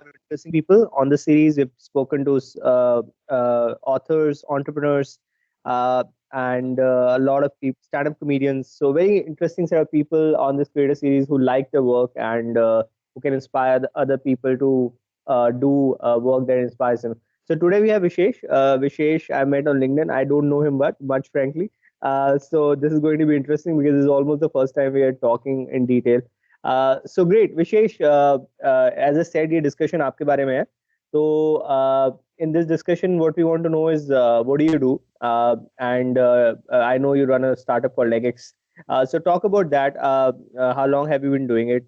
interesting people on the series. We've spoken to authors, entrepreneurs, and a lot of people, stand-up comedians. So very interesting set of people on this creator series who like the work and who can inspire the other people to do work that inspires them. So today we have Vishesh. Vishesh, I met on LinkedIn. I don't know him much, frankly. So this is going to be interesting because this is almost the first time we are talking in detail. So great, Vishesh. As I said, ये discussion आपके बारे में है. So in this discussion, what we want to know is what do you do? And I know you run a startup called Legex. So talk about that. How long have you been doing it?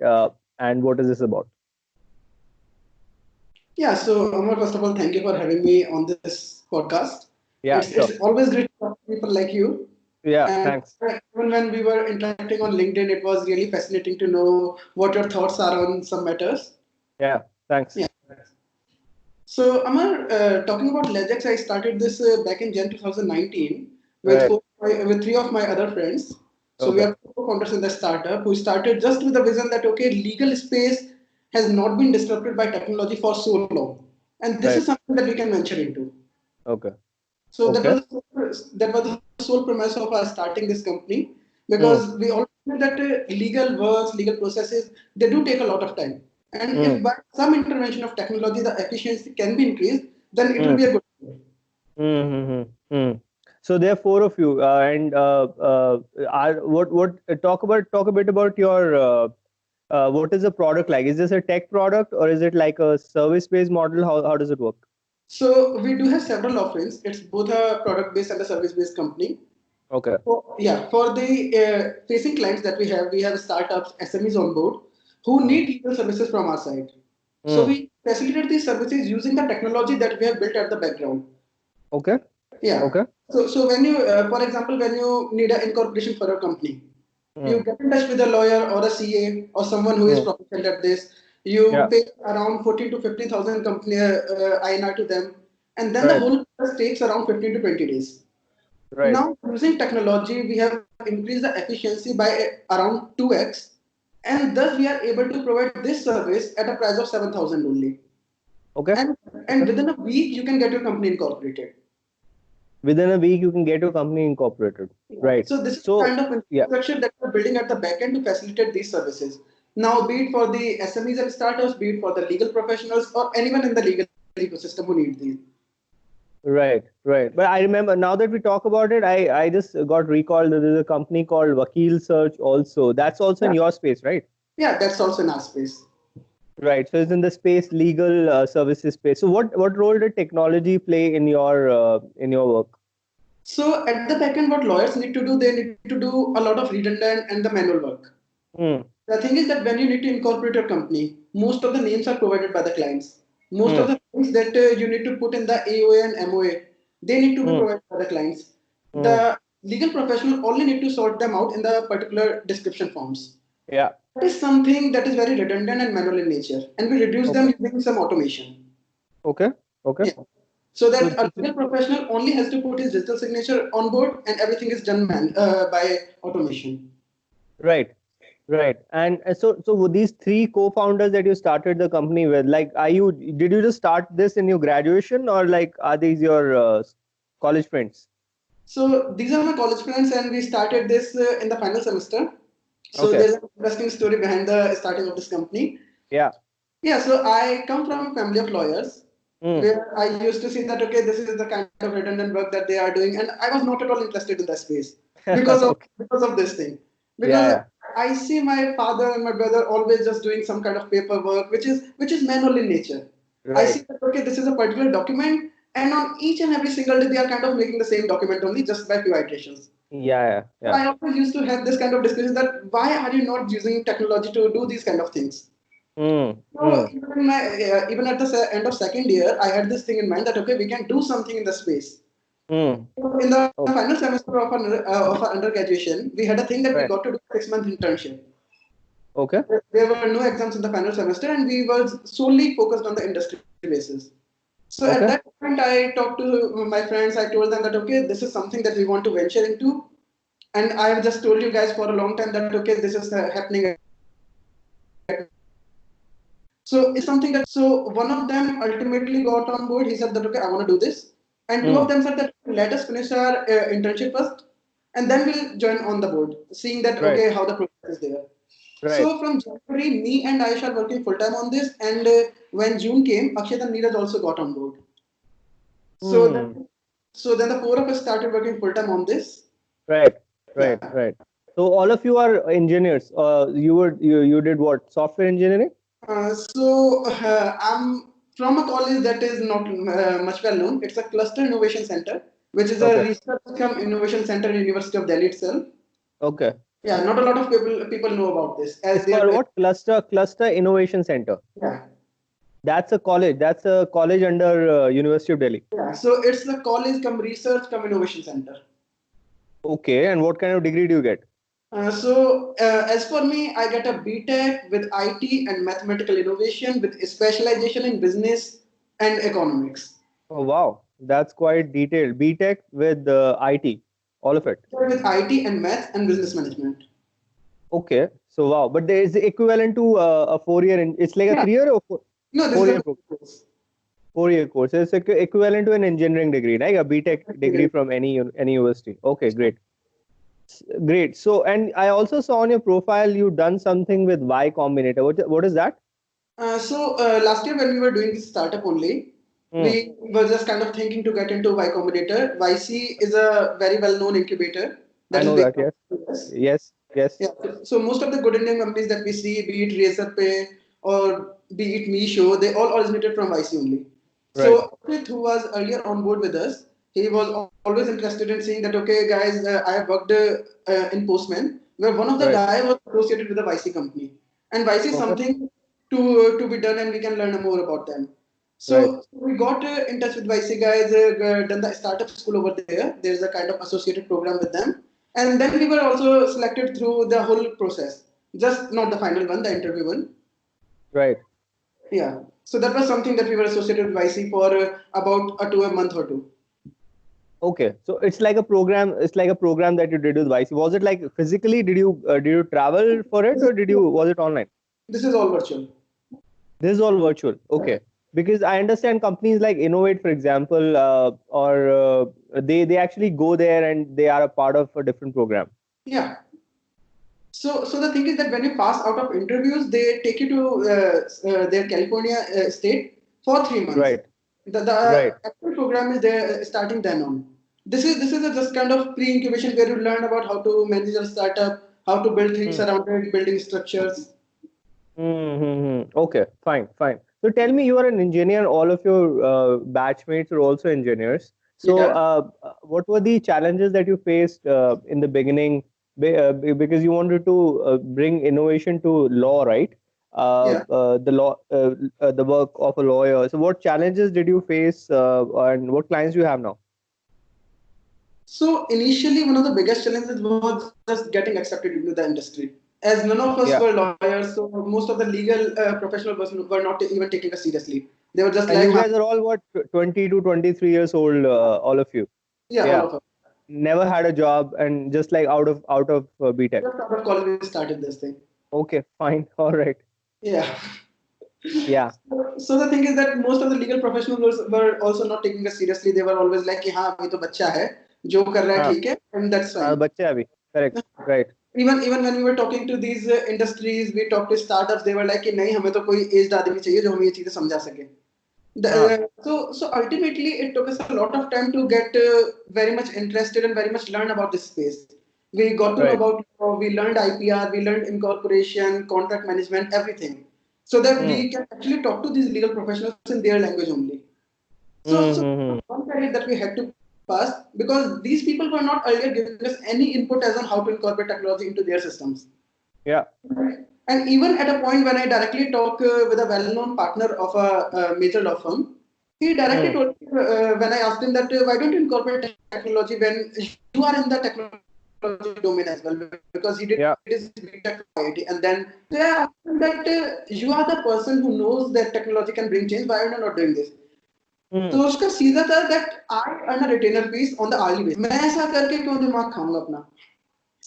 And what is this about? Yeah, so Amar, first of all, thank you for having me on this podcast. Yeah, sure. It's always great to talk to people like you. Yeah, And thanks. even when we were interacting on LinkedIn, it was really fascinating to know what your thoughts are on some matters. Yeah, thanks. Yeah. So Amar, talking about Legex, I started this back in Jan 2019 with Right. with three of my other friends. So we Okay. are co-founders in the startup who started just with the vision that okay, legal space has not been disrupted by technology for so long, and this is Right. something that we can venture into. Okay. So Okay. that was the sole premise of us starting this company because Mm. we all know that legal works, legal processes, they do take a lot of time. And if Mm. by some intervention of technology the efficiency can be increased, then it will Mm. be a good thing. Mm. So there are four of you, and are what talk a bit about your what is the product like? Is this a tech product or is it like a service based model? How does it work? So we do have several offerings. It's both a product based and a service based company. Okay. Yeah, for the facing clients that we have startups, SMEs on board who Mm. need legal services from our side. So Mm. we facilitate these services using the technology that we have built at the background. Okay. Yeah. Okay. So when you, for example, when you need an incorporation for a company, you Mm. get in touch with a lawyer or a CA or someone who is Mm. proficient at this. You Yeah. pay around 14 to 15,000 company INR to them, and then the Right. whole process takes around 15 to 20 days. Right. Now, using technology, we have increased the efficiency by around 2x, and thus we are able to provide this service at a price of 7,000 only. Okay. And Okay. and within a week, you can get your company incorporated. Within a week, you can get your company incorporated. Yeah. Right. So this is the So kind of yeah. infrastructure that we're building at the back end to facilitate these services. Now, be it for the SMEs and startups, be it for the legal professionals, or anyone in the legal ecosystem who need these. Right, right. But I remember now that we talk about it, I just got recalled that there's a company called Vakil Search also. That's also in Yeah. your space, right? Yeah, that's also in our space. Right. So it's in the space legal services space. So what role did technology play in your work? So at the back end, what lawyers need to do, they need to do a lot of redundant and the manual work. Hmm. The thing is that when you need to incorporate your company, most of the names are provided by the clients. Most of Hmm. the things that you need to put in the AOA and MOA, they need to be Hmm. provided by the clients. Hmm. The legal professional only need to sort them out in the particular description forms. Yeah. That is something that is very redundant and manual in nature, and we reduce Okay. them using some automation. Okay. Okay. Yeah. So So, that a legal professional only has to put his digital signature on board, and everything is done by automation. right. Right. And so with these three co-founders that you started the company with, like, did you just start this in your graduation or like, are these your college friends? So these are my college friends, and we started this in the final semester. So Okay. there's an interesting story behind the starting of this company. Yeah. Yeah, so I come from a family of lawyers Mm. where I used to see that okay, this is the kind of redundant work that they are doing, and I was not at all interested in that space Okay. because of this thing. Yeah, Because yeah. I see my father and my brother always just doing some kind of paperwork, which is manual in nature. I see Right. that okay, this is a particular document, and on each and every single day they are kind of making the same document only just by few iterations. Yeah, yeah, So yeah. I always used to have this kind of discussion that why are you not using technology to do these kind of things? Mm. So Mm. even at the end of second year, I had this thing in mind that okay, we can do something in the space. Mm. So in the Okay. final semester of our undergraduation, we had a thing that we Right. got to do 6 month internship. Okay. There were no exams in the final semester, and we were solely focused on the industry basis. So at that Okay. point, I talked to my friends. I told them that okay, this is something that we want to venture into, and I have just told you guys for a long time that okay, this is happening at my place. So So one of them ultimately got on board. He said that okay, I want to do this, and two Hmm. of them said that let us finish our internship first, and then we'll join on the board, seeing that Right. okay how the process is there. Right. So from January, me and Aisha are working full time on this, and when June came, Akshat and Neeraj also got on board. So Hmm. then, so then the four of us started working full time on this. Right. Right. Yeah. Right. So all of you are engineers. You did what? Software engineering? I'm from a college that is not much well known. It's a cluster innovation center, which is a Okay. research cum innovation center in University of Delhi itself. Okay. Yeah, not a lot of people know about this as It's they're called what? Cluster Innovation Center. yeah. That's a college. That's a college under University of Delhi. Yeah, so it's the college cum research cum innovation center. Okay. And what kind of degree do you get? As for me, I get a BTech with IT and mathematical innovation with specialization in business and economics. Oh wow, that's quite detailed. BTech with IT, all of it. With IT and math and business management. Okay. So wow, but there is the equivalent to a 4 year. It's like a Yeah. 3 year or No, this is 4 year a program. course. 4 year course. It's equivalent to an engineering degree, right? A BTech degree from any university. Okay, great. Great. So, and I also saw on your profile you done something with Y Combinator. What is that? Last year when we were doing this startup only, Hmm. we were just kind of thinking to get into Y Combinator. YC is a very well-known incubator I that is know based that. out Yes. of the US. Yes. Yes. Yeah. So most of the good Indian companies that we see, be it Razorpay or be it Meesho, they all originated from YC only. Right. So Akrit, who was earlier on board with us, he was always interested in seeing that okay, guys, I have worked in Postman, where one of the Right. guy was associated with a YC company, and YC is Okay. something to be done, and we can learn more about them. Right. So we got in touch with YC guys, done the startup school over there. There's a kind of associated program with them, and then we were also selected through the whole process, just not the final one, the interview one. Right. Yeah. So that was something that we were associated with YC for about a month or two. Okay, so it's like a program. It's like a program that you did with Vice. Was it like physically? Did you travel for it, This is or was it online? this is all virtual. This is all virtual. Yeah. Okay, because I understand companies like Innovate, for example, or they actually go there and they are a part of a different program. Yeah. So the thing is that when you pass out of interviews, they take you to their California state for 3 months. Right. The Right. actual program is there starting then on. This is a just kind of pre-incubation where you learn about how to manage a startup, how to build things Hmm. around it, building structures. Mm-hmm. Okay, fine, fine. So tell me, you are an engineer. All of your batchmates are also engineers. So, Yeah, what were the challenges that you faced in the beginning? Because you wanted to bring innovation to law, right? yeah. The work of a lawyer. So, what challenges did you face, and what clients do you have now? So initially, one of the biggest challenges was just getting accepted into the industry. As none of us were Yeah, lawyers, so most of the legal professionals were not even taking us seriously. They were just and like, you "Huh, guys are all what 20 to 23 years old, all of you. yeah, all Yeah, of us. never had a job and just like out of BTech. Just out of college, we started this thing. Okay, fine. All right. Yeah. Yeah. So the thing is that most of the legal professionals were also not taking us seriously. They were always like, कि हाँ अभी तो बच्चा है, जो कर रहा है हाँ ठीक है, and that's हाँ fine. बच्चे अभी correct right. Even when we were talking to these industries, we talked to startups. They were like, कि नहीं हमें तो कोई aged आदमी चाहिए जो हमें ये चीजें समझा सके. हाँ So ultimately, it took us a lot of time to get very much interested and very much learn about this space. We got to know right. about we learned IPR, we learned incorporation, contract management, everything, so that Hmm. we can actually talk to these legal professionals in their language only. So Mm-hmm. one credit that we had to pass because these people were not earlier giving us any input as on how to incorporate technology into their systems. Yeah. And even at a point when I directly talk with a well-known partner of a major law firm, he directly Hmm. told me when I asked him that why don't you incorporate technology when you are in the technology domain as well, because he did his BTech from IIT, Yeah. and then so I asked him that you are the person who knows that technology can bring change. Why are you not doing this? तो उसका Hmm. सीधा था that I earn a retainer fees on the hourly basis. मैं ऐसा करके क्यों दिमाग खाऊंगा अपना?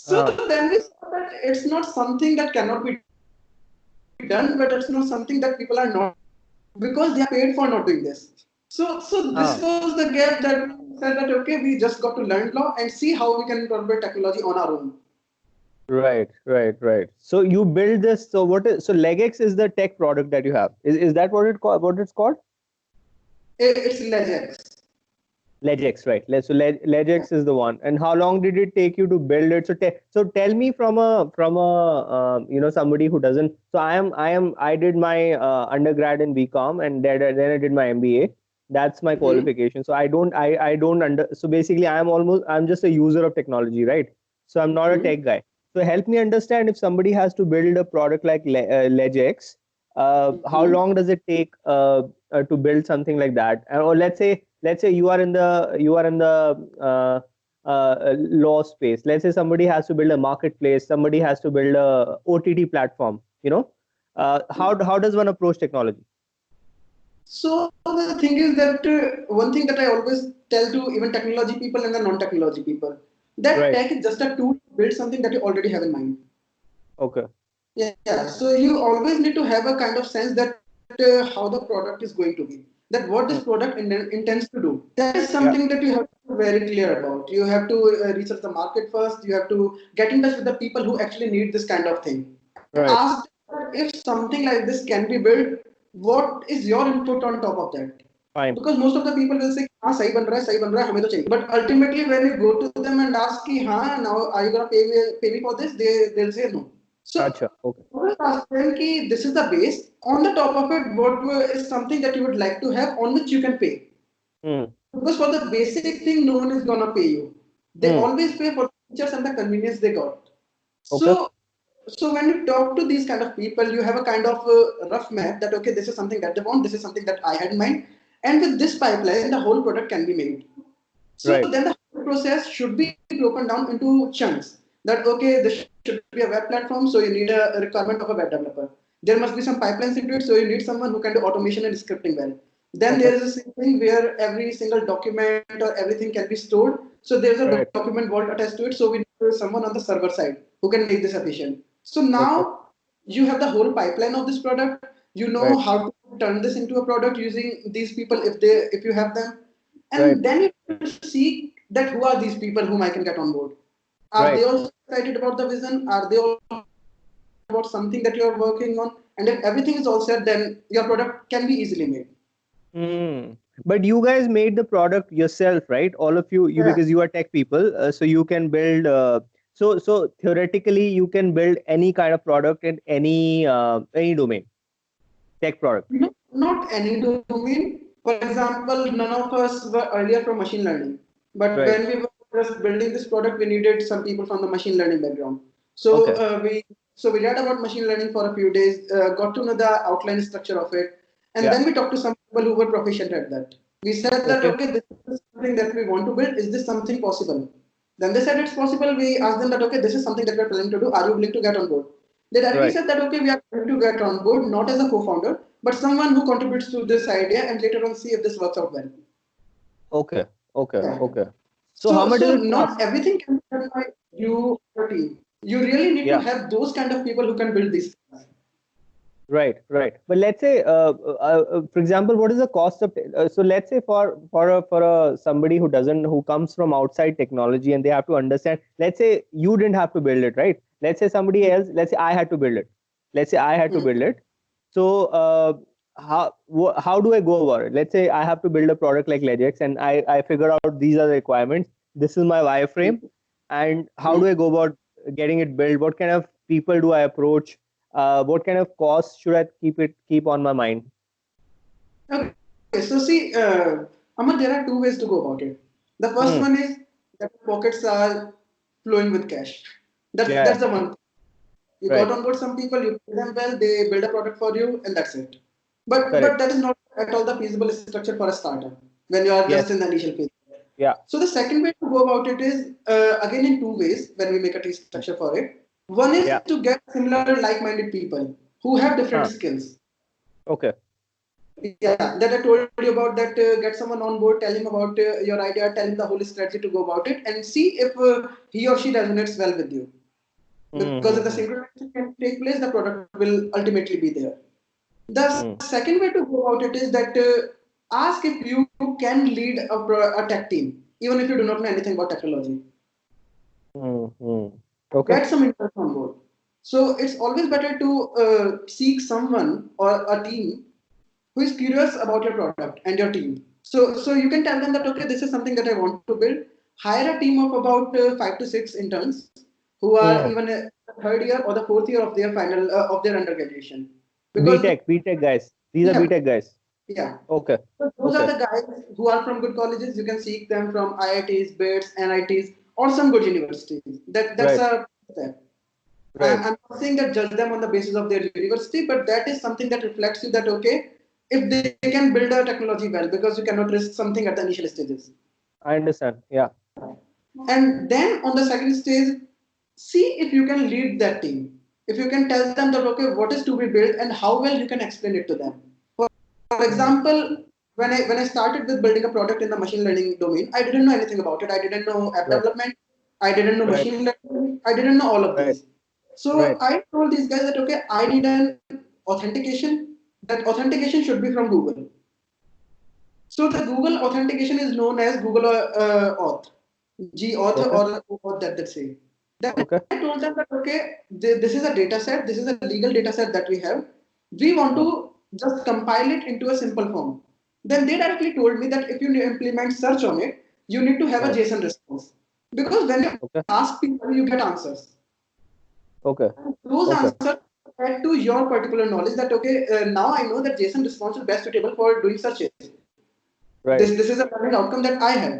So हाँ then we saw that it's not something that cannot be done. done, but it's not something that people are not because they are paid for not doing this. So this Ah, was the gap that we said that okay, we just got to learn law and see how we can incorporate technology on our own. right. So you build this. So what is so Legex is the tech product that you have. Is that what it called? What it's called? It's Legex. Legex, right? Legex is the one. And how long did it take you to build it? So tell me from a somebody who doesn't. So I did my undergrad in BCom, and then I did my MBA. That's my Mm-hmm. qualification. So I don't under. So basically, I'm just a user of technology, right? So I'm not a Mm-hmm. tech guy. So help me understand, if somebody has to build a product like Legex, how Mm-hmm. long does it take to build something like that? Or let's say you are in the law space. Let's say somebody has to build a marketplace, somebody has to build a OTT platform. How does one approach technology? So the thing is that one thing that I always tell to even technology people and the non-technology people, that Right. tech is just a tool to build something that you already have in mind. Okay. Yeah, so you always need to have a kind of sense that how the product is going to be, that what this Hmm. product intends to do. That is Yeah. something that you have to be very clear about. You have to research the market first. You have to get in touch with the people who actually need this kind of thing and Right. ask them if something like this can be built. What is your input on top of that? Fine. Because most of the people will say हाँ सही बन रहा है हमें तो चाहिए, but ultimately when you go to them and ask कि हाँ now are you gonna pay me for this, they'll say no. So Acha. Okay. always ask them कि this is the base. On the top of it, what is something that you would like to have on which you can pay. Hmm. Because for the basic thing, no one is gonna pay you. They Hmm. always pay for the features and the convenience they got. Okay. So when you talk to these kind of people, you have a kind of rough map that okay, this is something that they want, this is something that I had in mind, and with this pipeline, the whole product can be made. So Right. then the whole process should be broken down into chunks. That okay, this should be a web platform, so you need a requirement of a web developer. There must be some pipelines into it, so you need someone who can do automation and scripting well. Then there Okay. is a thing where every single document or everything can be stored. So there's a Right. document vault attached to it. So we need someone on the server side who can make this efficient. So Okay. now you have the whole pipeline of this product. You know Right. how to turn this into a product using these people if you have them, Right. and then you have to see that who are these people whom I can get on board. Are they Right. also excited about the vision? Are they also excited about something that you are working on? And if everything is all set, then your product can be easily made. Hmm. But you guys made the product yourself, right? All of you Yeah. because you are tech people, so you can build. So theoretically, you can build any kind of product in any domain, tech product. No, not any domain. For example, none of us were earlier from machine learning. But Right. when we were just building this product, we needed some people from the machine learning background. So Okay. we read about machine learning for a few days, got to know the outline structure of it, and Yeah. then we talked to some people who were proficient at that. We said that Okay. okay, this is something that we want to build. Is this something possible? Then they said it's possible. We asked them that okay, this is something that we're planning to do. Are you willing to get on board? They directly Right. said that okay, we are going to get on board, not as a co-founder, but someone who contributes to this idea and later on see if this works out well. Okay. Okay. Yeah. Okay. So how much So does it not cost? everything can be done by you or team. You really need to Yeah. have those kind of people who can build these things. Right, right. But let's say, for example, what is the cost of? So let's say for a somebody who comes from outside technology and they have to understand. Let's say you didn't have to build it, right? Let's say somebody else. Let's say I had to build it. Let's say I had to build it. So how do I go about it? Let's say I have to build a product like Legex, and I figure out these are the requirements. This is my wireframe, and how do I go about getting it built? What kind of people do I approach? What kind of costs should I keep on my mind? Okay, so see, Amar, there are two ways to go about it. The first Hmm. one is that pockets are flowing with cash. That's Yeah. the one. You got Right. on board some people, you pay them well, they build a product for you, and that's it. But Correct. that is not at all the feasible structure for a startup when you are just Yes. in the initial phase. Yeah. So the second way to go about it is again in two ways when we make a tree structure for it. One is Yeah. to get similar like-minded people who have different Huh. skills. Okay. Yeah, that I told you about that. Get someone on board, tell him about your idea, tell him the whole strategy to go about it, and see if he or she resonates well with you. Because if the Mm-hmm. synchronization can take place, the product will ultimately be there. The Mm. second way to go about it is that ask if you can lead a tech team, even if you do not know anything about technology. Mm-hmm. Okay. Get some interest on board. So it's always better to seek someone or a team who is curious about your product and your team. So you can tell them that okay, this is something that I want to build. Hire a team of about 5 to 6 interns who are Mm. even the third year or the fourth year of their final of their undergraduation. Because B Tech guys. These are yeah, B Tech guys. yeah. Okay. So those are Okay. the guys who are from good colleges. You can seek them from IITs, BITS, NITs, or some good universities. That's Right. a step. Right. I'm not saying that judge them on the basis of their university, but that is something that reflects you that okay, if they can build a technology well, because you cannot risk something at the initial stages. I understand. Yeah. And then on the second stage, see if you can lead that team. If you can tell them that okay, what is to be built and how well you can explain it to them. For Mm. example, when I started with building a product in the machine learning domain, I didn't know anything about it. I didn't know app Right. development. I didn't know Right. machine learning. I didn't know all of Right. these. So Right. I told these guys that okay, I need an authentication. That authentication should be from Google. So the Google authentication is known as Google Auth, G Auth Okay. or Auth that they say. Then I Okay. told them that okay, this is a data set. This is a legal data set that we have. We want Mm. to just compile it into a simple form. Then they directly told me that if you implement search on it, you need to have a Right. JSON response. Because when you Okay. ask people, you get answers. Okay. Those Okay. answers add to your particular knowledge that okay, now I know that JSON response is best suitable for doing searches. This Right. this is a learning outcome that I have,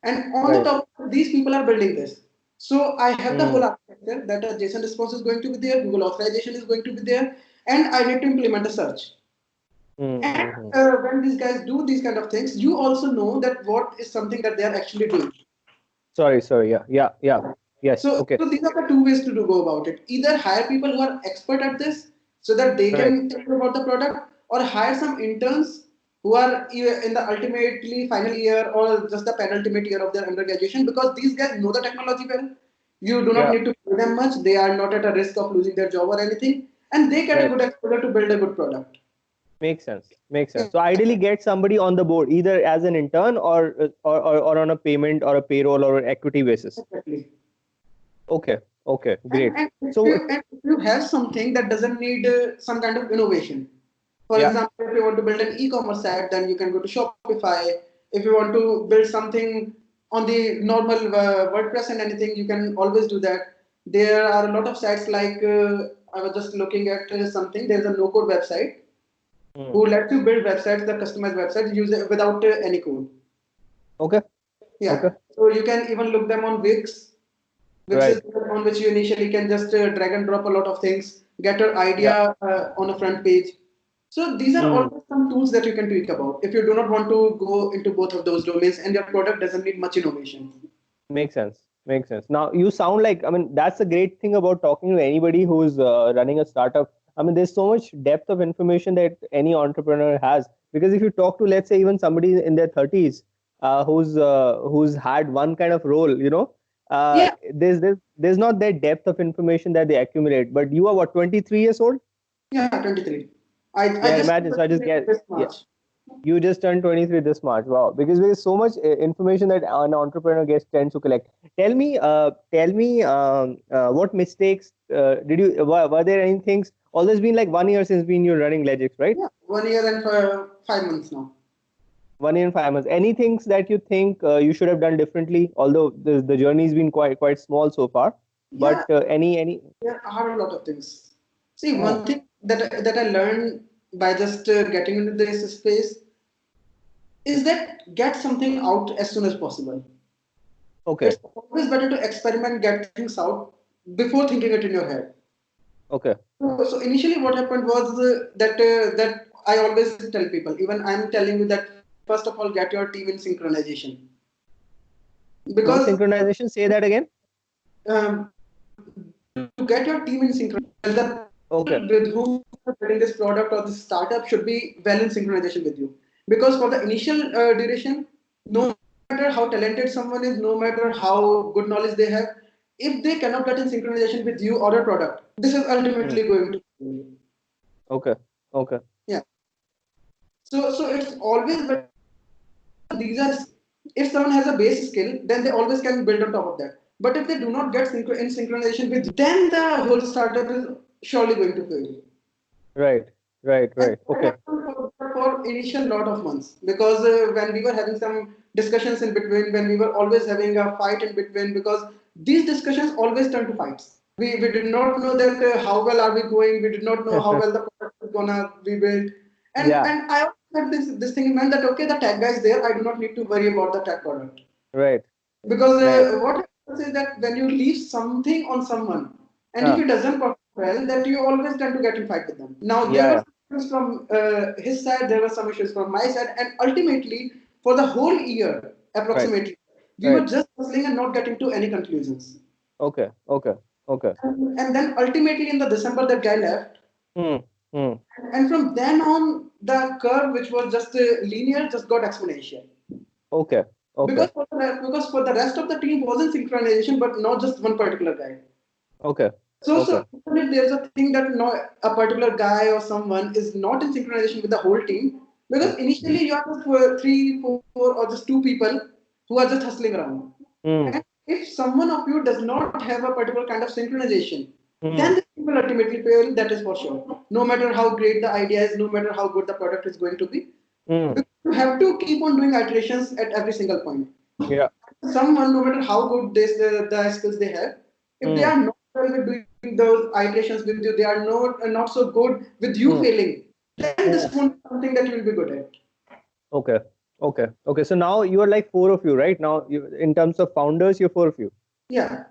and on the Right. top these people are building this. So I have the Mm. whole architecture that a JSON response is going to be there, Google authorization is going to be there, and I need to implement a search. And Mm-hmm. when these guys do these kind of things, you also know that what is something that they are actually doing. Sorry. Sorry. Yeah. Yeah. Yeah. Yes. Okay. So these are the two ways to do go about it. Either hire people who are expert at this so that they Right. can tell you about the product, or hire some interns who are in the ultimately final year or just the penultimate year of their undergraduation because these guys know the technology well. You do not Yeah. need to pay them much. They are not at a risk of losing their job or anything, and they get a Right. good exposure to build a good product. Makes sense. Makes sense. Yeah, So ideally, get somebody on the board either as an intern or on a payment or a payroll or an equity basis. exactly. Okay. Okay. And, Great. and, if So you, and if you have something that doesn't need some kind of innovation, for yeah. example, if you want to build an e-commerce site, then you can go to Shopify. If you want to build something on the normal WordPress and anything, you can always do that. There are a lot of sites like I was just looking at something. There's a no-code website Mm. who lets you build websites, the customized websites, use it without any code. Okay. Okay. Yeah. So you can even look them on Wix. Wix Right. is on which you initially can just drag and drop a lot of things, get your Yeah. idea on a front page. So these are Mm. always some tools that you can tweak about if you do not want to go into both of those domains and your product doesn't need much innovation. Makes sense. Makes sense. Now you sound like, I mean, that's the great thing about talking to anybody who's running a startup. I mean, there's so much depth of information that any entrepreneur has. Because if you talk to, let's say, even somebody in their 30s, who's had one kind of role, Yeah, there's not that depth of information that they accumulate. But you are what, 23 years old? yeah, 23. I Yeah, just imagine. So I just get, this yeah. much. You just turned 23 this March. Wow. Because there is so much information that an entrepreneur gets tends to collect. Tell me, what mistakes did you, were there any things? All this been like 1 year since been you're running Legex, right? Yeah, 1 year and 5 months now. 1 year and 5 months. Any things that you think you should have done differently? Although the journey's been quite small so far, but Yeah, any. there are a lot of things. See, one Oh, thing that I learned by just getting into this space is that get something out as soon as possible. okay, It's always better to experiment, get things out before thinking it in your head. okay. So initially, what happened was that I always tell people, even I'm telling you that first of all, get your team in synchronization What because synchronization? Say that again. to get your team in synchronization, the people Okay, with whom you're building this product or this startup should be well in synchronization with you. Because for the initial duration, no matter how talented someone is, no matter how good knowledge they have, if they cannot get in synchronization with you or a product, this is Hmm. ultimately going to fail. Okay. Okay. Yeah. So it's always better because these are skills. If someone has a base skill, then they always can build on top of that. But if they do not get in synchronization with you, then the whole startup is surely going to fail. Right. Right. And Right. that Okay. happened for initial lot of months because when we were having some discussions in between, when we were always having a fight in between, because these discussions always turn to fights. We did not know that how well are we going. We did not know how well the product is gonna be built. Yeah. And I also had this thing in mind that okay, the tech guy is there. I do not need to worry about the tech product. Right. Because Right. what happens is that when you leave something on someone, and if Ah. it doesn't perform well, that you always tend to get in fight with them. Now there Yeah. were Yeah. some issues from his side, there were some issues from my side, and ultimately, for the whole year, Right. approximately, we were Right. just hustling and not getting to any conclusions. Okay. Okay. Okay. And then ultimately in the December, that guy left, Hmm. Hmm. and from then on, the curve, which was just linear, just got exponential. Okay. Okay. Because for the rest of the team wasn't synchronization, but not just one particular guy. Okay. So Okay. even if there's a thing that no, a particular guy or someone is not in synchronization with the whole team, Hmm. because initially you have just three, four, or just two people who are just hustling around. Hmm. And if someone of you does not have a particular kind of synchronization, then Hmm. the team will ultimately fail. That is for sure. No matter how great the idea is, no matter how good the product is going to be, Hmm. because you have to keep on doing iterations at every single point. Yeah. Someone, no matter how good the skills they have, if they Hmm. are not well with doing those iterations with you, they are not so good with you Hmm. failing, then this Hmm. won't be something that you will be good at. Okay. Okay. Okay. So now you are like four of you, right? Now, in terms of founders, you're four of you. Yeah.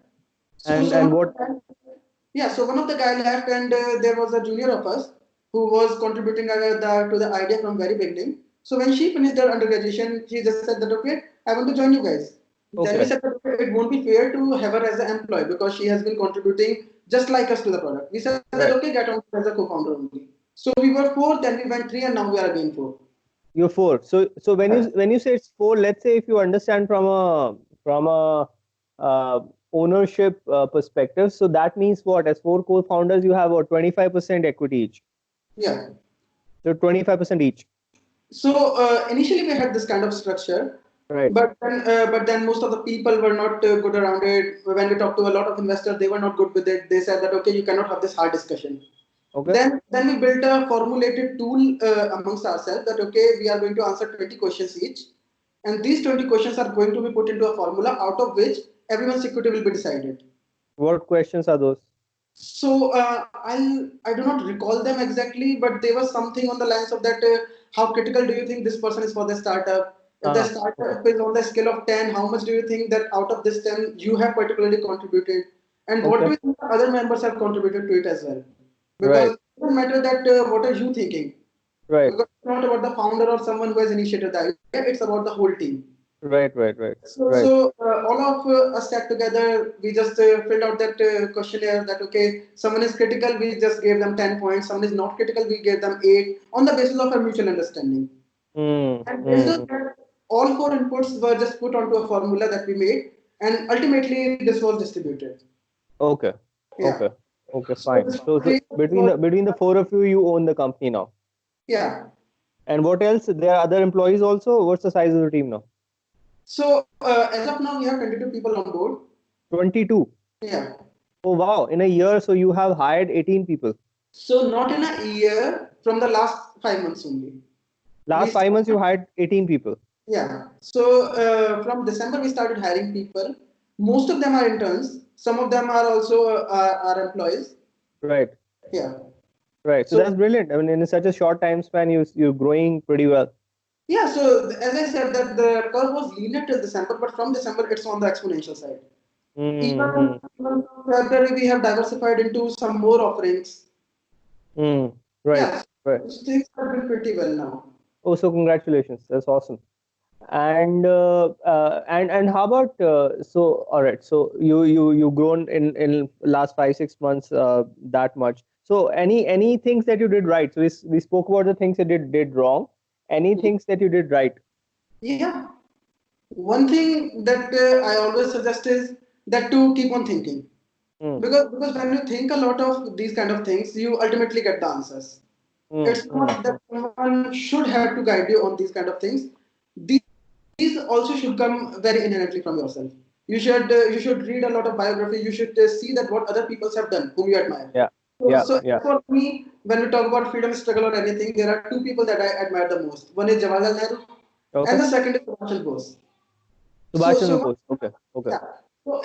So And so one and of what? the guy, yeah. So one of the guy left, and there was a junior of us who was contributing to the idea from very beginning. So when she finished her undergraduation, she just said that okay, I want to join you guys. Then we Okay. said that okay, it won't be fair to have her as an employee because she has been contributing just like us to the product. We said that okay, Right. get on as a co-founder only. So we were four, then we went three, and now we are again four. You're four. So Yeah. when you say it's four, let's say if you understand from a ownership perspective, so that means what? As four co-founders, you have what 25% equity each. Yeah. So 25% each. So initially we had this kind of structure, Right. but then most of the people were not good around it. When we talked to a lot of investors, they were not good with it. They said that okay, you cannot have this hard discussion. Okay. Then we built a formulated tool amongst ourselves that okay, we are going to answer 20 questions each, and these 20 questions are going to be put into a formula out of which everyone's equity will be decided. What questions are those? So I do not recall them exactly, but there was something on the lines of that. How critical do you think this person is for the startup? If the Okay. startup is on the scale of 10, how much do you think that out of this 10 you have particularly contributed? And what do Okay. you think the other members have contributed to it as well? Because Right. it doesn't matter that what are you thinking? Right. Because it's not about the founder or someone who has initiated the idea, it's about the whole team. Right. Right. Right. Right. So all of us sat together. We just filled out that questionnaire. That okay, someone is critical. We just gave them 10 points. Someone is not critical. We gave them 8 on the basis of a mutual understanding. Hmm. And based on Hmm. that, all four inputs were just put onto a formula that we made, and ultimately this was distributed. Okay. Yeah. Okay. Okay. So Fine. this So between was the four of you, you own the company now. yeah. And what else? There are other employees also. What's the size of the team now? So as of now, we have 22 people on board. 22. Yeah. Oh wow. In a year, so you have hired 18 people. So not in a year, from the last 5 months only. We Last 5 months, you started, hired 18 people. yeah. So from December we started hiring people. Most of them are interns. Some of them are also our employees. Right. Yeah. Right. So So that's brilliant. I mean, in such a short time span, you're growing pretty well. yeah. So as I said, that the curve was linear till December, but from December it's on the exponential side. Mm-hmm. Even from February we have diversified into some more offerings. Mm. Right. Yeah. Right. So things are doing pretty well now. Oh, so congratulations. That's awesome. And how about so all right, so you grown in last 5 6 months that much. So any things that you did right? So we spoke about the things that did wrong. Any things that you did right? Yeah. One thing that I always suggest is that to keep on thinking. mm, Because when you think a lot of these kind of things, you ultimately get the answers. mm, It's mm, not that someone should have to guide you on these kind of things. These also should come very inherently from yourself. You should read a lot of biography. You should see that what other people have done whom you admire. yeah, So yeah, as yeah. for me, when we talk about freedom struggle or anything, there are two people that I admire the most. One is Jawaharlal Nehru, and Okay. the second is Subhash Chandra Bose. Subhash Chandra So Bose. Okay, okay. yeah. So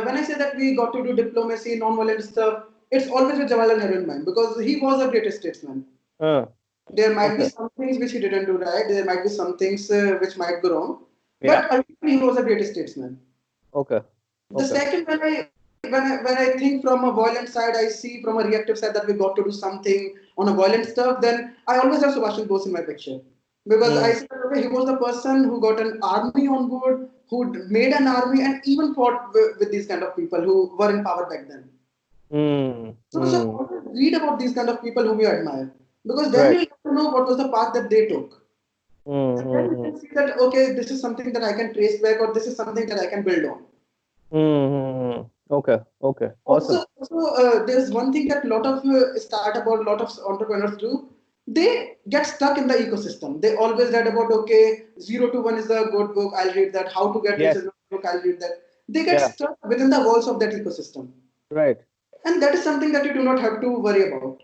when I say that we got to do diplomacy, non-violent stuff, it's always with Jawaharlal Nehru in mind because he was a great statesman. Uh, There might be okay, some things which he didn't do right. There might be some things which might go wrong, yeah, but ultimately he was a great statesman. okay, The okay. second, when I think from a violent side, I see from a reactive side that we got to do something on a violent stuff. Then I always have Subhash Chandra Bose in my picture because I Mm, see that okay, he was the person who got an army on board, who made an army, and even fought with these kind of people who were in power back then. mm, So mm. always read about these kind of people whom you admire because then Right. you'll get to know what was the path that they took. Mm, And then mm, you mm, can see that okay, this is something that I can trace back, or this is something that I can build on. mm, mm, mm. Okay, okay. Awesome. Also, there's one thing that a lot of startup or a lot of entrepreneurs do. They get stuck in the ecosystem. They always read about okay, 0 to 1 is a good book. I'll read that. How to get rich Yes. is a book. I'll read that. They get Yeah. stuck within the walls of that ecosystem, Right. and that is something that you do not have to worry about.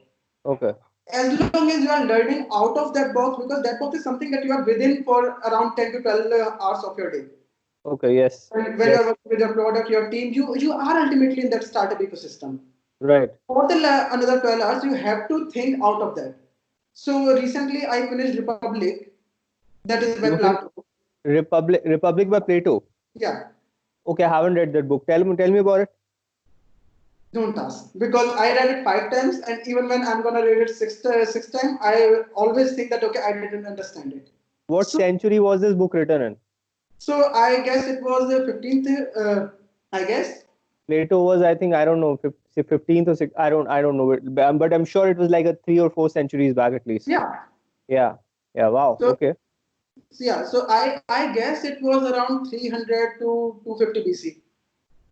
Okay. As long as you are learning out of that box, because that box is something that you are within for around 10 to 12 hours of your day. Okay. Yes. When you are Yes. working with your product, your team, you are ultimately in that startup ecosystem. Right. For the another 12 hours, you have to think out of that. So recently, I finished Republic, that is by You Plato. fin Republic by Plato. Yeah, Okay, I haven't read that book. Tell me about it. don't ask because I read it 5 times, and even when I'm gonna read it sixth time, I always think that okay, I didn't understand it. What So century was this book written in? so I guess it was the 15th. I guess. Plato was, I think, I don't know, 15th or 6th. I don't know, but I'm sure it was like a 3 or 4 centuries back at least. Yeah. Yeah. Yeah. Wow. So Okay. yeah. So I guess it was around 300 to 250 BC.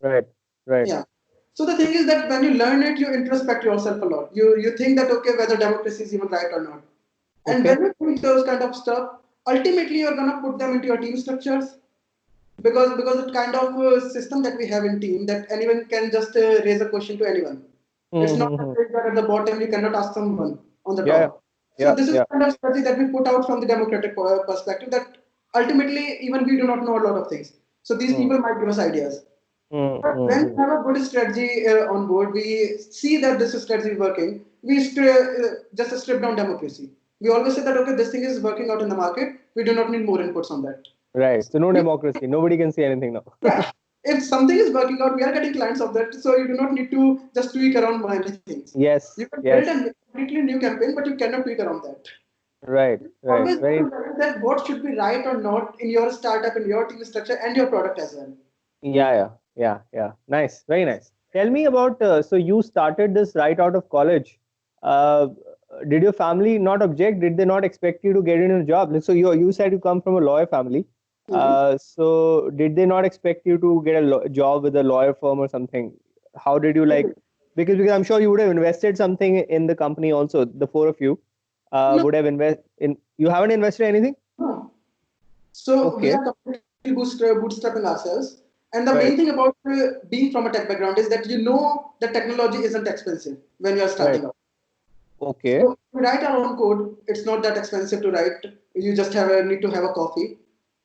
Right. Right. Yeah. So the thing is that when you learn it, you introspect yourself a lot. You think that okay, whether democracy is even right or not. And Okay. when you think those kind of stuff, ultimately you're gonna put them into your team structures because the kind of system that we have in team that anyone can just raise a question to anyone. It's not Mm-hmm. that at the bottom you cannot ask someone on the Yeah. top. So Yeah. this is Yeah. kind of strategy that we put out from the democratic perspective that ultimately even we do not know a lot of things. So these Mm, people might give us ideas. mm, But when mm, we have a good strategy on board, we see that this strategy is working. We just strip down democracy. We always say that okay, this thing is working out in the market. We do not need more inputs on that. right. So no You, democracy. Nobody can say anything now. yeah, if something is working out, we are getting clients of that. So you do not need to just tweak around minor things. You Yes. can build Yes. a completely new campaign, but you cannot tweak around that. Right. Right. Always Very. learn that what should be right or not in your startup, in your team structure, and your product as well. Yeah. Yeah. Yeah. Yeah. Nice. Very nice. Tell me about. So you started this right out of college. Uh, did your family not object? Did they not expect you to get into a job? Like, so you said you come from a lawyer family. Mhm. So did they not expect you to get a job with a lawyer firm or something? How did you like? Because I'm sure you would have invested something in the company also. The four of you No, would have invest in. You haven't invested anything? no. So we Okay. are completely bootstrapping ourselves. And the main Right. thing about being from a tech background is that you know that technology isn't expensive when you are Right. starting out. Okay. So we write our own code. It's not that expensive to write. You just need to have a coffee.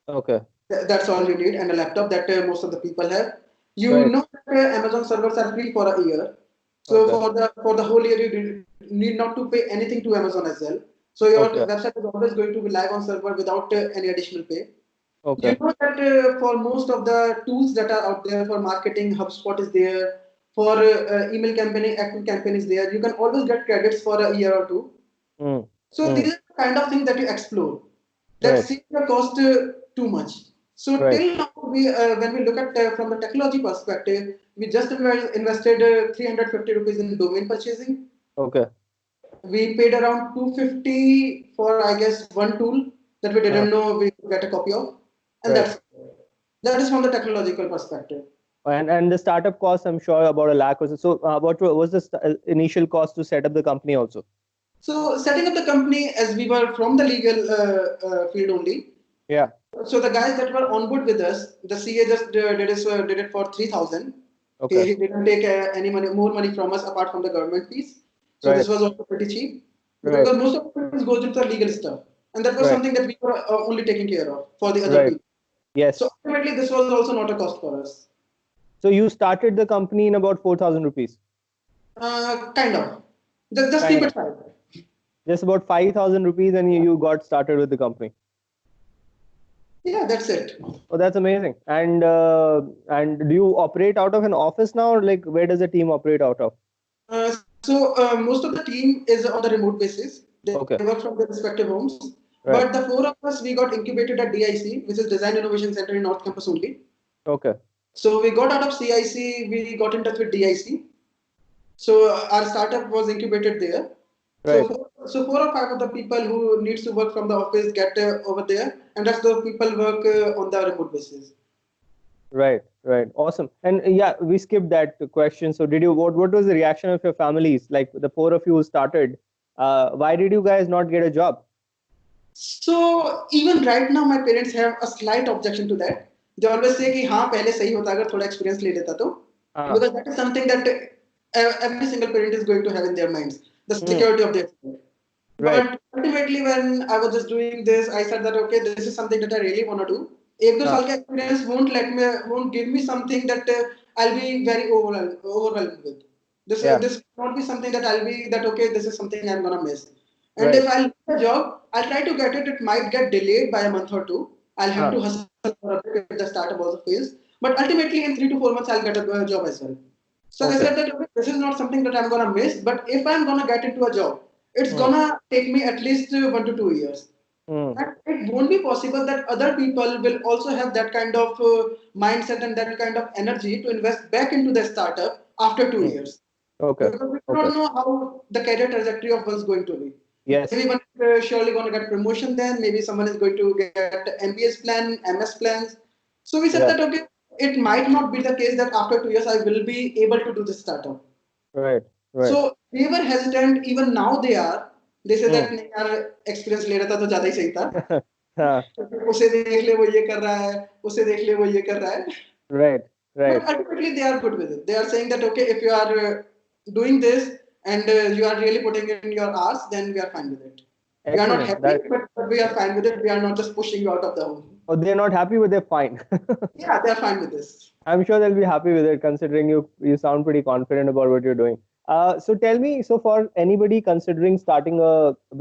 Okay. That's all you need, and a laptop that most of the people have. You Right. know that Amazon servers are free for a year. So Okay. for the whole year, you need not to pay anything to Amazon as well. So your Okay. website is always going to be live on server without any additional pay. Okay. You know that for most of the tools that are out there for marketing, HubSpot is there. For email campaigning, active campaign is there. You can always get credits for a year or two. Mm. So Mm. these are the kind of things that you explore that Right. seem to cost too much. So Right. till now, when we look at from the technology perspective, we just invested 350 rupees in domain purchasing. Okay. We paid around 250 for I guess one tool that we Uh, didn't know we could get a copy of, and right. that is from the technological perspective. And the startup cost, I'm sure about a lakh or so. So what was the initial cost to set up the company also? So setting up the company, as we were from the legal field only. Yeah. So the guys that were on board with us, the CA just did it for 3,000. Okay. He didn't take any money, more money from us apart from the government fees. So this Right. was also pretty cheap Right. because most of the things goes into the legal stuff, and that was Right. something that we were only taking care of for the other Right. people. So Yes. ultimately, this was also not a cost for us. So you started the company in about 4,000 rupees. Kind of. Just keep Kind it of. five. Just about 5,000 rupees, and you got started with the company. Yeah, that's it. Oh, that's amazing. And do you operate out of an office now, or like where does the team operate out of? So most of the team is on the remote basis. They work Okay. from their respective homes. But Right. the four of us, we got incubated at DIC, which is Design Innovation Center in North Campus only. Okay. So we got out of CIC, we got in touch with DIC. So our startup was incubated there. Right. So 4 or 5 of the people who needs to work from the office get over there, and rest of the people work on the remote basis. Right. Right. Awesome. And yeah, we skipped that question. So did you? What was the reaction of your families? Like the four of you who started. Why did you guys not get a job? So even right now, my parents have a slight objection to that. They always say कि हाँ पहले सही होता अगर थोड़ा experience ले लेता तो, Ah. because that is something that every single parent is going to have in their minds, the Hmm. security of their child. Right. But ultimately, when I was just doing this, I said that okay, this is something that I really want to do. एक दो Ah. साल का experience won't give me something that I'll be very overwhelmed with. Yeah. This will not be something that I'll be that okay, this is something I'm gonna miss. And Right. if I'll get a job, I'll try to get it. It might get delayed by a month or two. I'll have Ah. to hustle for a bit if the startup also fails. But ultimately, in 3 to 4 months, I'll get a job as well. So I Okay. said that okay, this is not something that I'm gonna miss. But if I'm gonna get into a job, it's Hmm. gonna take me at least 1 to 2 years. Hmm. And it won't be possible that other people will also have that kind of mindset and that kind of energy to invest back into their startup after two Hmm. years. Okay. Because we Okay. don't know how the career trajectory of one's going to be. Yes. Maybe one is surely going to get promotion then, maybe someone is going to get MBS plan, MS plans. So we said Yeah. that okay, it might not be the case that after 2 years I will be able to do this startup. Right. Right. So they were hesitant, even now they are. They say Hmm. that नहीं यार experience ले रहा था तो ज़्यादा ही सही था. Ah. उसे देख ले वो ये कर रहा है, उसे देख ले वो ये कर रहा है. Right. Right. But ultimately, they are good with it. They are saying that okay, if you are doing this and you are really putting in your hours, then we are fine with it. We are not Excellent. happy, That. but we are fine with it. We are not just pushing you out of the home. Oh, they're not happy, but they're fine. Yeah, they are fine with this. I'm sure they'll be happy with it, considering you sound pretty confident about what you're doing. So tell me, so for anybody considering starting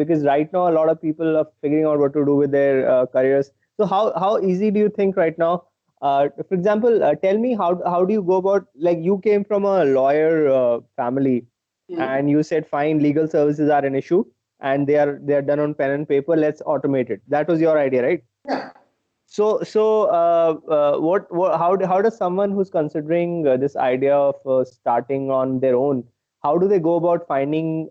because right now a lot of people are figuring out what to do with their careers. So how easy do you think right now? For example, tell me how do you go about, like, you came from a lawyer family, Hmm. and you said fine, legal services are an issue, and they are done on pen and paper. Let's automate it. That was your idea, right? Yeah. How does someone who's considering this idea of starting on their own, how do they go about finding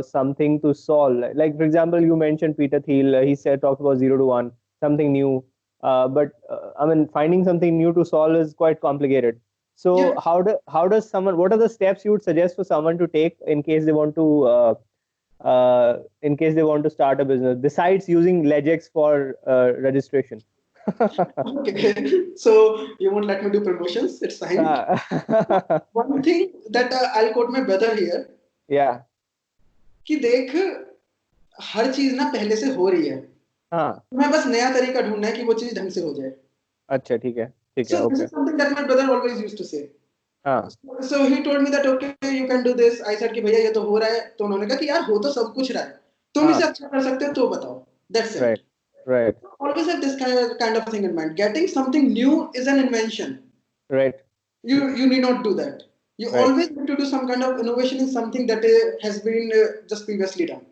something to solve? Like, for example, you mentioned Peter Thiel. He said talked about 0 to 1, something new. But I mean, finding something new to solve is quite complicated. So Yeah. how does someone? What are the steps you would suggest for someone to take in case they want to start a business besides using Legex for registration? Okay. So you won't let me do promotions. It's fine. One thing that I'll quote my brother here Yeah. कि देख हर चीज ना पहले से हो रही है. हाँ. मैं बस नया तरीका ढूंढना है कि वो चीज ढंग से हो जाए. अच्छा, ठीक है. ठीक है. So this Okay. is something that my brother always used to say. हाँ. So he told me that okay, you can do this. I said कि भैया ये तो हो रहा है. तो उन्होंने कहा कि यार हो तो सब कुछ रहा है. तुम इसे हाँ. अच्छा कर सकते हो तो बताओ. That's it. Right. Right. Always have this kind of thing in mind. Getting something new is an invention. Right. You need not do that. You Right. always need to do some kind of innovation in something that has been just previously done.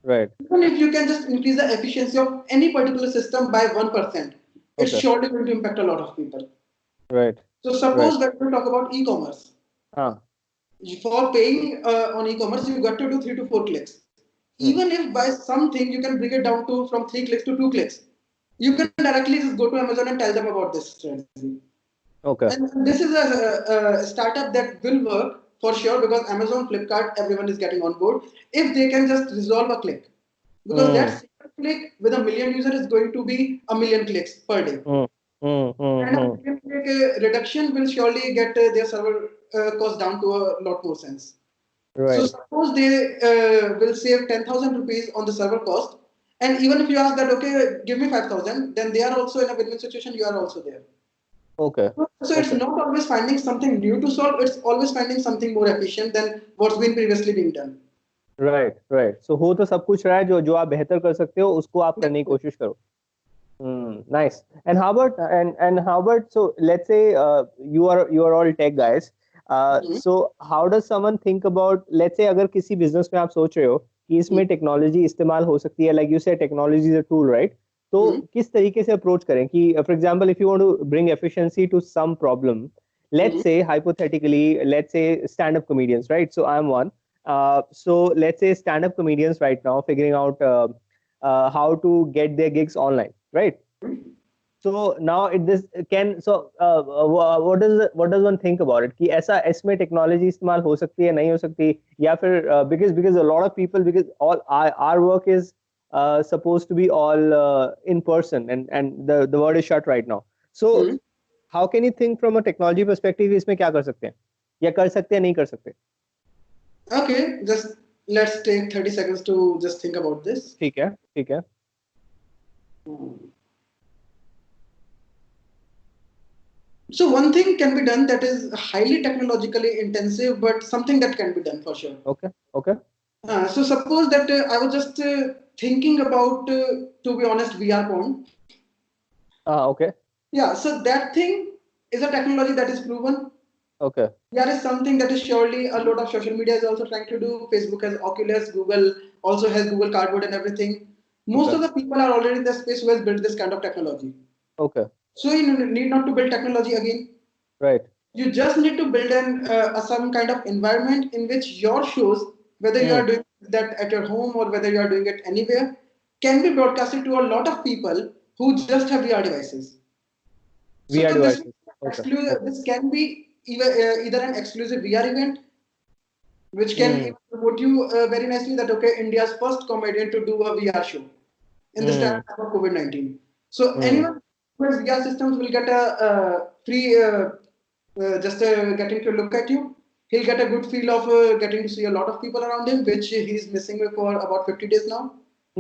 Right. Even if you can just increase the efficiency of any particular system by 1%, it's Okay. surely going to impact a lot of people. Right. So Right. suppose that we talk about e-commerce. हाँ. For paying on e-commerce, you got to do 3 to 4 clicks. Hmm. Even if by something you can bring it down to from 3 clicks to 2 clicks, you can directly just go to Amazon and tell them about this strategy. Okay. And this is a startup that will work for sure because Amazon, Flipkart, everyone is getting on board if they can just resolve a click. Because that Mm, single click with a million user is going to be a million clicks per day. mm, mm, mm, And a mm. million click reduction will surely get their server cost down to a lot more sense. So Right. suppose they will save 10,000 rupees on the server cost, and even if you ask that, okay, give me 5,000, then they are also in a win-win situation. You are also there. Okay. So it's Okay. not always finding something new to solve. It's always finding something more efficient than what's been previously being done. Right right so हो तो सब कुछ रहा है जो जो आप बेहतर कर सकते हो उसको आप करने की कोशिश करो. Nice. And how about so let's say you are all tech guys. Mhm. So how does someone think about, let's say अगर किसी business में आप सोच रहे हो कि इसमें टेक्नोलॉजी इस्तेमाल हो सकती है, like you said technology is a tool, right? तो Mhm. किस तरीके से अप्रोच करें कि for example if you want to bring efficiency to some problem, let's Mhm. say hypothetically, let's say stand-up comedians, right? So I'm one. So let's say stand-up comedians right now figuring out how to get their gigs online, right? So now it this can so what does one think about it कि ऐसा इसमें technology इस्तेमाल हो सकती है नहीं हो सकती, या फिर because a lot of people, because all our work is supposed to be all in person, and the word is shut right now. So Mhm. how can you think from a technology perspective इसमें क्या कर सकते हैं या कर सकते हैं नहीं कर सकते? Okay, just let's take 30 seconds to just think about this. ठीक है, ठीक है. So one thing can be done that is highly technologically intensive, but something that can be done for sure. Okay, okay. So suppose that I was just thinking about, to be honest, VR porn. Okay, Yeah, so that thing is a technology that is proven. okay, VR is something that is surely a lot of social media is also trying to do. Facebook has Oculus, Google also has Google Cardboard and everything. Most okay, of the people are already in the space who has built this kind of technology. okay. So you need not to build technology again. Right. You just need to build some kind of environment in which your shows, whether you Hmm. are doing that at your home or whether you are doing it anywhere, can be broadcasted to a lot of people who just have VR devices. So VR this devices. Okay, exclusive, okay. this can be either an exclusive VR event, which can Hmm. even promote you very nicely that okay, India's first comedian to do a VR show in this time Hmm. of COVID-19. So Hmm. anyone who has VR systems will get a free just getting to look at you. He'll get a good feel of getting to see a lot of people around him, which he's missing for about 50 days now.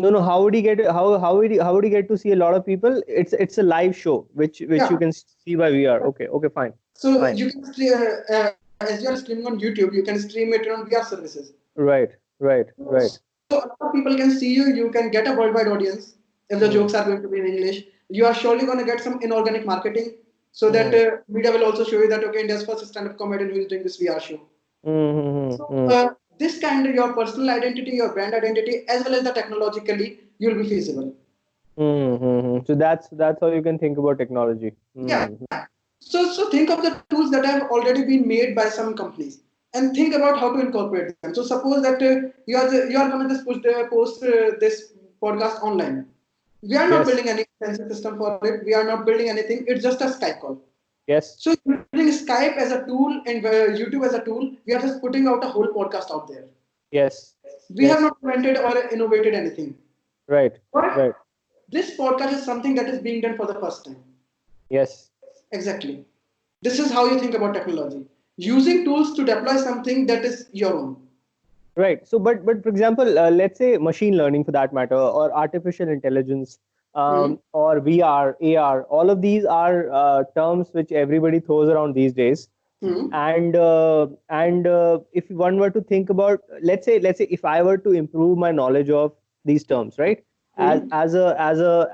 No, no. How would he get? How would he get to see a lot of people? It's a live show which you Yeah. can see by VR. Okay, okay, fine, So fine. you can as you are streaming on YouTube, you can stream it on VR services. Right, right, right. So a lot of people can see you. You can get a worldwide audience if the Hmm. jokes are going to be in English. You are surely going to get some inorganic marketing, so that Hmm. media will also show you that okay, India's first stand-up comedian who is doing this VR show. Hmm. Hmm. So Hmm. this kind of your personal identity, your brand identity, as well as the technologically, you'll be feasible. Hmm. Hmm. So that's how you can think about technology. Yeah. Hmm. So think of the tools that have already been made by some companies, and think about how to incorporate them. So suppose that you are going to just post this podcast online. We are not Yes. building any fancy system for it. We are not building anything. It's just a Skype call. Yes. So using Skype as a tool and YouTube as a tool, we are just putting out a whole podcast out there. Yes. We have Yes. not invented or innovated anything. Right. But Right. this podcast is something that is being done for the first time. Yes. Exactly. This is how you think about technology. Using tools to deploy something that is your own. Right. So, but for example, let's say machine learning for that matter, or artificial intelligence, Hmm. or VR, AR, all of these are terms which everybody throws around these days. Hmm. And if one were to think about, let's say if I were to improve my knowledge of these terms, right? As Hmm.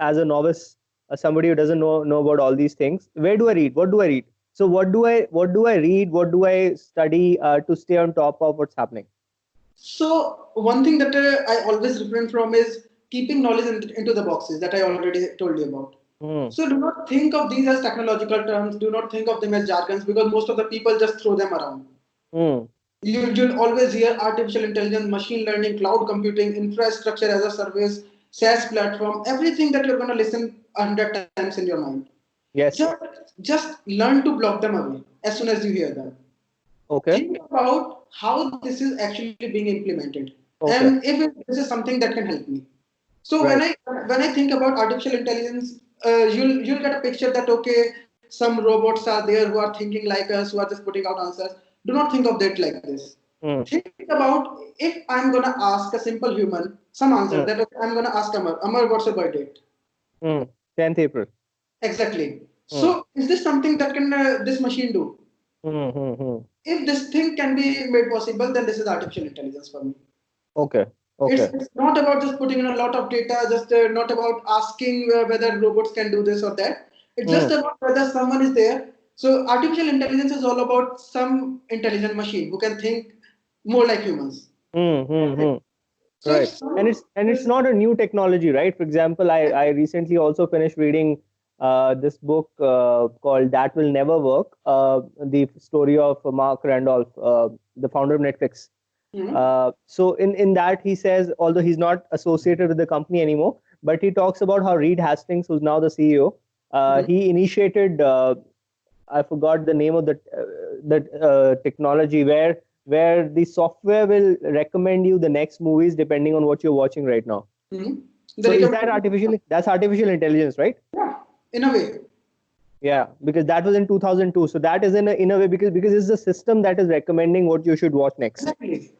as a novice, somebody who doesn't know about all these things, where do I read? What do I read? So what do I read? What do I study to stay on top of what's happening? So one thing that I always refrain from is keeping knowledge into the boxes that I already told you about. Hmm. So do not think of these as technological terms. Do not think of them as jargons because most of the people just throw them around. Hmm. You'll always hear artificial intelligence, machine learning, cloud computing, infrastructure as a service, SaaS platform, everything that you're going to listen 100 times in your mind. Yes. just just learn to block them away as soon as you hear them. Okay. Think about how this is actually being implemented, and Okay. if this is something that can help me. So Right. when I think about artificial intelligence, you'll get a picture that okay, some robots are there who are thinking like us, who are just putting out answers. Do not think of that like this. Mm. Think about if I'm gonna ask a simple human some answer Mm. that okay, I'm gonna ask Amar, what's your birth date? Mm. 10th April. Exactly. Mm. So is this something that can this machine do? Mm. Mm. Mm. If this thing can be made possible, then this is artificial intelligence for me. Okay. Okay. It's not about just putting in a lot of data, just not about asking whether robots can do this or that. It's just Mm. about whether someone is there. So artificial intelligence is all about some intelligent machine who can think more like humans. Mm. Mm. That's it. Mm. So if Right. And some it's is not a new technology, right? For example, I recently also finished reading this book called That Will Never Work, the story of Mark Randolph, the founder of Netflix. Mhm. So in that he says, although he's not associated with the company anymore, but he talks about how Reed Hastings, who's now the CEO, Mhm. he initiated I forgot the name of the technology where the software will recommend you the next movies depending on what you're watching right now. Mhm. The So is that recommendation, artificial? That's artificial intelligence, right? yeah, in a way. Yeah, because that was in 2002. So that is in a way because it's the system that is recommending what you should watch next. Exactly.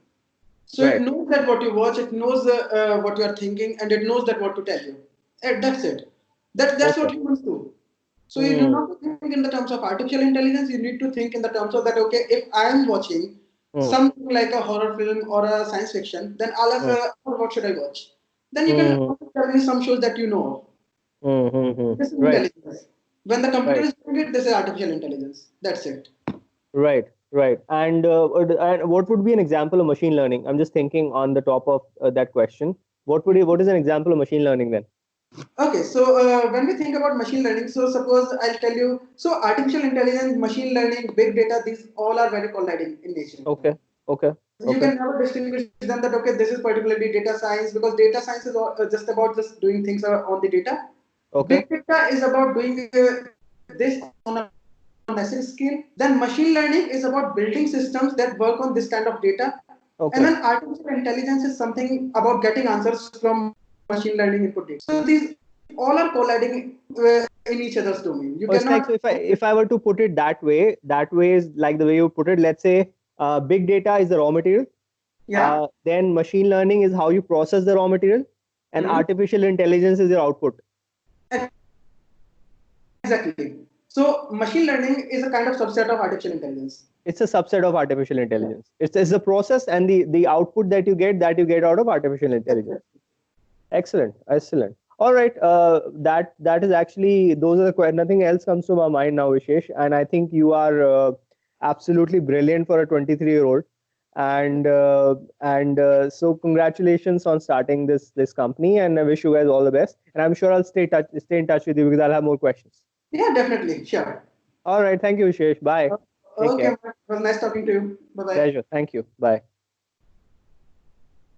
So it Right. knows that what you watch, it knows what you are thinking, and it knows that what to tell you. That's it. That's Okay. what humans do. So you do Hmm. not think in the terms of artificial intelligence. You need to think in the terms of that. Okay, if I am watching Hmm. something like a horror film or a science fiction, then I'll ask, Hmm. what should I watch? Then you can Hmm. also tell me some shows that you know. Hmm. Hmm. Hmm. This is Right. intelligence. When the computer Right. is doing it, this is artificial intelligence. That's it. Right. Right. And what would be an example of machine learning? I'm just thinking on the top of that question. What is an example of machine learning then? Okay, so when we think about machine learning, so suppose I'll tell you, so artificial intelligence, machine learning, big data, these all are very colliding in nature. Okay. Okay. So you Okay. can never distinguish them that okay, this is particularly data science because data science is just about just doing things on the data. Okay. Big data is about doing this on a massive scale. Then machine learning is about building systems that work on this kind of data. And then artificial Okay. intelligence is something about getting answers from machine learning input data. So these all are colliding in each other's domain. You cannot Oh, it's like so if I were to put it that way is like the way you put it. Let's say big data is the raw material. yeah. Then machine learning is how you process the raw material, and Mhm. artificial intelligence is your output. Exactly. So machine learning is a kind of subset of artificial intelligence. It's a subset of artificial intelligence. It's the process and the output that you get out of artificial intelligence. Excellent, excellent. All right, that is actually those are the nothing else comes to my mind now, Vishesh, and I think you are absolutely brilliant for a 23-year-old, and so congratulations on starting this company, and I wish you guys all the best. And I'm sure I'll stay in touch with you because I'll have more questions. Yeah, definitely. Sure. All right, thank you, Vishesh. Bye. Take Okay, care. it was nice talking to you. Bye bye. Pleasure. Thank you. Bye.